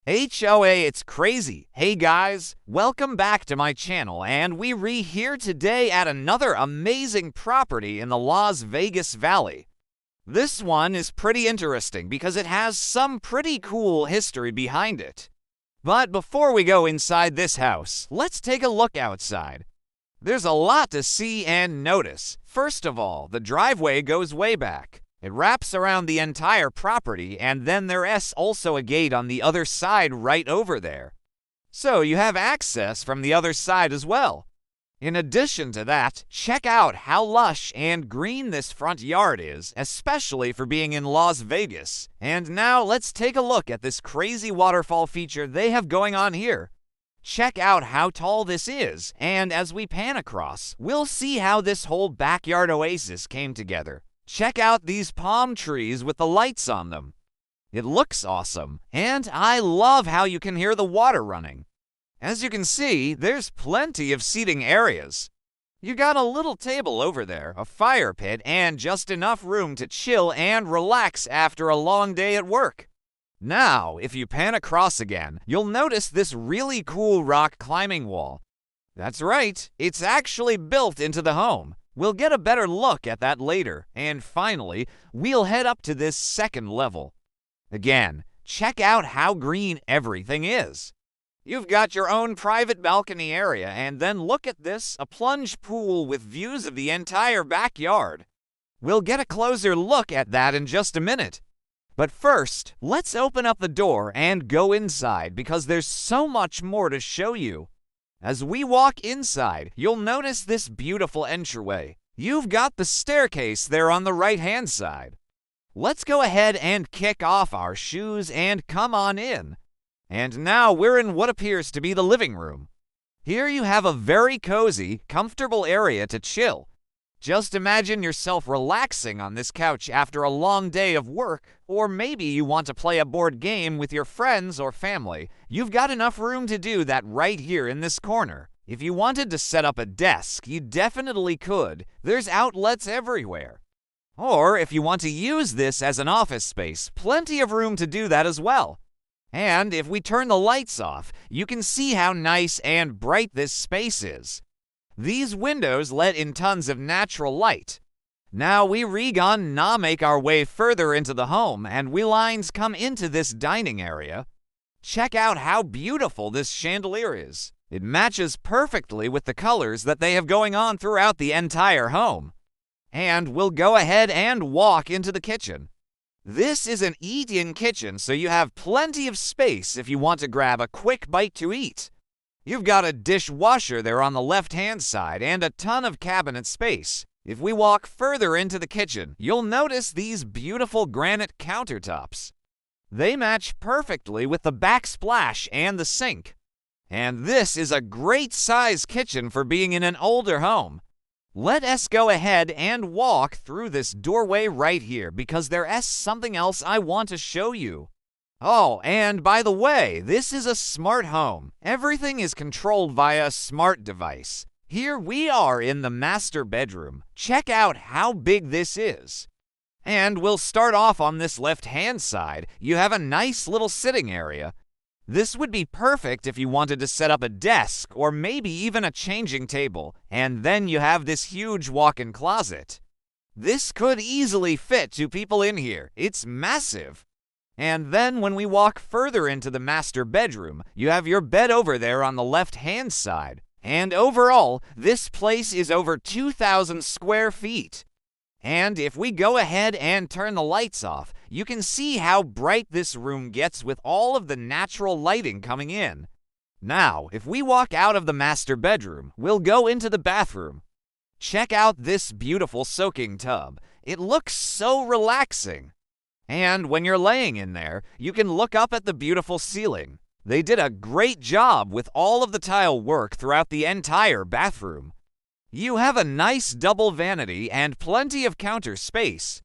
HOA, it's crazy. Hey guys, welcome back to my channel, and we're here today at another amazing property in the Las Vegas Valley. This one is pretty interesting because it has some pretty cool history behind it. But before we go inside this house, let's take a look outside. There's a lot to see and notice. First of all, the driveway goes way back. It wraps around the entire property, and then there's also a gate on the other side right over there. So you have access from the other side as well. In addition to that, check out how lush and green this front yard is, especially for being in Las Vegas. And now let's take a look at this crazy waterfall feature they have going on here. Check out how tall this is, and as we pan across, we'll see how this whole backyard oasis came together. Check out these palm trees with the lights on them. It looks awesome, and I love how you can hear the water running. As you can see, there's plenty of seating areas. You got a little table over there, a fire pit, and just enough room to chill and relax after a long day at work. Now, if you pan across again, you'll notice this really cool rock climbing wall. That's right, it's actually built into the home. We'll get a better look at that later, and finally, we'll head up to this second level. Again, check out how green everything is. You've got your own private balcony area, and then look at this, a plunge pool with views of the entire backyard. We'll get a closer look at that in just a minute. But first, let's open up the door and go inside because there's so much more to show you. As we walk inside, you'll notice this beautiful entryway. You've got the staircase there on the right-hand side. Let's go ahead and kick off our shoes and come on in. And now we're in what appears to be the living room. Here you have a very cozy, comfortable area to chill. Just imagine yourself relaxing on this couch after a long day of work, or maybe you want to play a board game with your friends or family. You've got enough room to do that right here in this corner. If you wanted to set up a desk, you definitely could. There's outlets everywhere. Or if you want to use this as an office space, plenty of room to do that as well. And if we turn the lights off, you can see how nice and bright this space is. These windows let in tons of natural light. Now we make our way further into the home, and we lines come into this dining area. Check out how beautiful this chandelier is. It matches perfectly with the colors that they have going on throughout the entire home. And we'll go ahead and walk into the kitchen. This is an eat-in kitchen, so you have plenty of space if you want to grab a quick bite to eat. You've got a dishwasher there on the left-hand side and a ton of cabinet space. If we walk further into the kitchen, you'll notice these beautiful granite countertops. They match perfectly with the backsplash and the sink. And this is a great size kitchen for being in an older home. Let us go ahead and walk through this doorway right here because there's something else I want to show you. Oh, and by the way, this is a smart home. Everything is controlled via a smart device. Here we are in the master bedroom. Check out how big this is. And we'll start off on this left-hand side. You have a nice little sitting area. This would be perfect if you wanted to set up a desk or maybe even a changing table. And then you have this huge walk-in closet. This could easily fit 2 people in here. It's massive. And then when we walk further into the master bedroom, you have your bed over there on the left-hand side. And overall, this place is over 2,000 square feet. And if we go ahead and turn the lights off, you can see how bright this room gets with all of the natural lighting coming in. Now, if we walk out of the master bedroom, we'll go into the bathroom. Check out this beautiful soaking tub. It looks so relaxing. And when you're laying in there, you can look up at the beautiful ceiling. They did a great job with all of the tile work throughout the entire bathroom. You have a nice double vanity and plenty of counter space.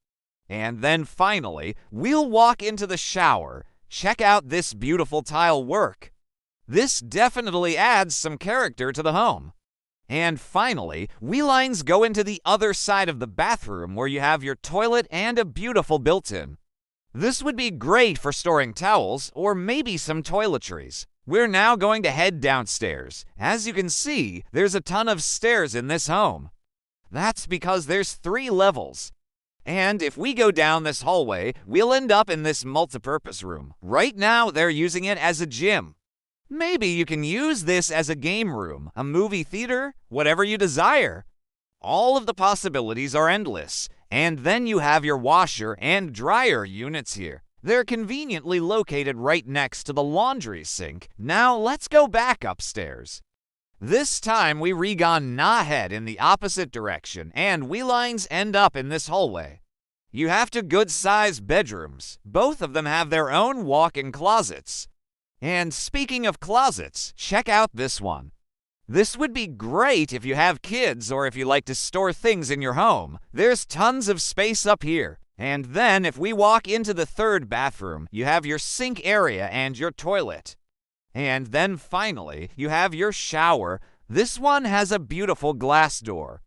And then finally, we'll walk into the shower. Check out this beautiful tile work. This definitely adds some character to the home. And finally, we lines go into the other side of the bathroom where you have your toilet and a beautiful built-in. This would be great for storing towels or maybe some toiletries. We're now going to head downstairs. As you can see, there's a ton of stairs in this home. That's because there's 3 levels. And if we go down this hallway, we'll end up in this multipurpose room. Right now, they're using it as a gym. Maybe you can use this as a game room, a movie theater, whatever you desire. All of the possibilities are endless. And then you have your washer and dryer units here. They're conveniently located right next to the laundry sink. Now let's go back upstairs. This time we re-gone ahead in the opposite direction, and we lines end up in this hallway. You have 2 good-sized bedrooms. Both of them have their own walk-in closets. And speaking of closets, check out this one. This would be great if you have kids or if you like to store things in your home. There's tons of space up here. And then if we walk into the 3rd bathroom, you have your sink area and your toilet. And then finally, you have your shower. This one has a beautiful glass door.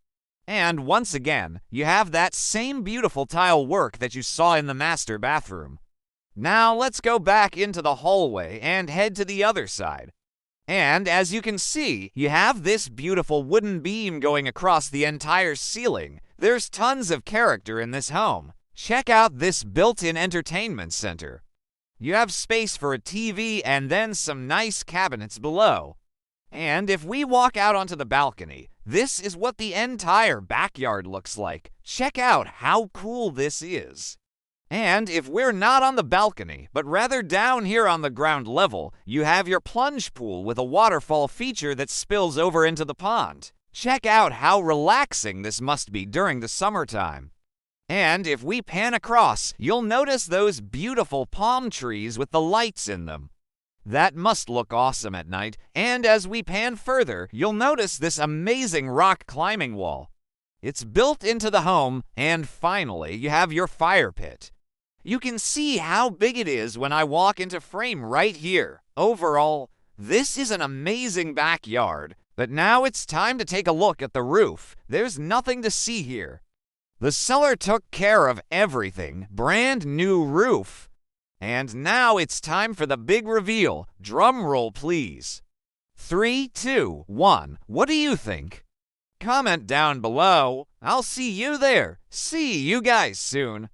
And once again, you have that same beautiful tile work that you saw in the master bathroom. Now let's go back into the hallway and head to the other side. And as you can see, you have this beautiful wooden beam going across the entire ceiling. There's tons of character in this home. Check out this built-in entertainment center. You have space for a TV and then some nice cabinets below. And if we walk out onto the balcony, this is what the entire backyard looks like. Check out how cool this is. And if we're not on the balcony, but rather down here on the ground level, you have your plunge pool with a waterfall feature that spills over into the pond. Check out how relaxing this must be during the summertime. And if we pan across, you'll notice those beautiful palm trees with the lights in them. That must look awesome at night. And as we pan further, you'll notice this amazing rock climbing wall. It's built into the home, and finally, you have your fire pit. You can see how big it is when I walk into frame right here. Overall, this is an amazing backyard. But now it's time to take a look at the roof. There's nothing to see here. The seller took care of everything. Brand new roof. And now it's time for the big reveal. Drum roll, please. 3, 2, 1. What do you think? Comment down below. I'll see you there. See you guys soon.